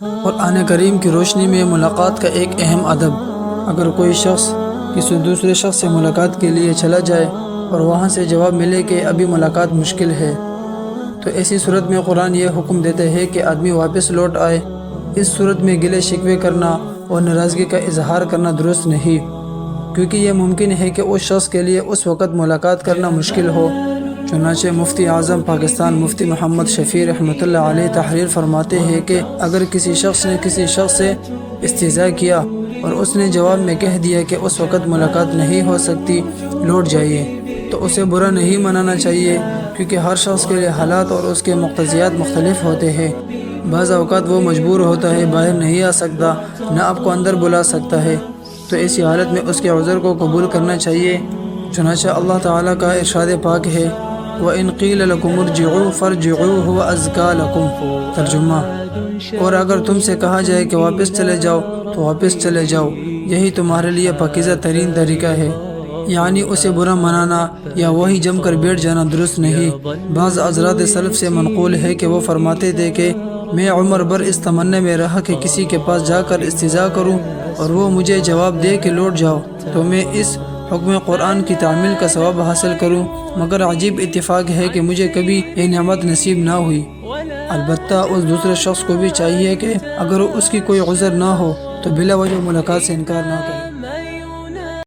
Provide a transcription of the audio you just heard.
قرآن کریم کی روشنی میں ملاقات کا ایک اہم ادب۔ اگر کوئی شخص کسی دوسرے شخص سے ملاقات کے لیے چلا جائے اور وہاں سے جواب ملے کہ ابھی ملاقات مشکل ہے، تو ایسی صورت میں قرآن یہ حکم دیتے ہیں کہ آدمی واپس لوٹ آئے۔ اس صورت میں گلے شکوے کرنا اور ناراضگی کا اظہار کرنا درست نہیں، کیونکہ یہ ممکن ہے کہ اس شخص کے لیے اس وقت ملاقات کرنا مشکل ہو۔ چنانچہ مفتی اعظم پاکستان مفتی محمد شفیع رحمۃ اللہ علیہ تحریر فرماتے ہیں کہ اگر کسی شخص نے کسی شخص سے استہزاء کیا اور اس نے جواب میں کہہ دیا کہ اس وقت ملاقات نہیں ہو سکتی، لوٹ جائیے، تو اسے برا نہیں منانا چاہیے، کیونکہ ہر شخص کے لیے حالات اور اس کے مقتضیات مختلف ہوتے ہیں۔ بعض اوقات وہ مجبور ہوتا ہے، باہر نہیں آ سکتا، نہ آپ کو اندر بلا سکتا ہے، تو ایسی حالت میں اس کے عذر کو قبول کرنا چاہیے۔ چنانچہ اللہ تعالیٰ کا ارشاد پاک ہے، وَإِن قِيلَ لَكُمُ ارْجِعُوا فَارْجِعُوا هُوَ أَزْكَىٰ لَكُمْ۔ ترجمہ، اور اگر تم سے کہا جائے کہ واپس چلے جاؤ تو واپس چلے جاؤ، یہی تمہارے لیے پاکیزہ ترین طریقہ ہے۔ یعنی اسے برا منانا یا وہی جم کر بیٹھ جانا درست نہیں۔ بعض حضرات سلف سے منقول ہے کہ وہ فرماتے تھے کہ میں عمر بھر اس تمنا میں رہا کہ کسی کے پاس جا کر استہزاء کروں اور وہ مجھے جواب دے کہ لوٹ جاؤ، تو میں اس حکم قرآن کی تعمیل کا ثواب حاصل کروں، مگر عجیب اتفاق ہے کہ مجھے کبھی یہ نعمت نصیب نہ ہوئی۔ البتہ اس دوسرے شخص کو بھی چاہیے کہ اگر اس کی کوئی عذر نہ ہو تو بلا وجہ ملاقات سے انکار نہ کرے۔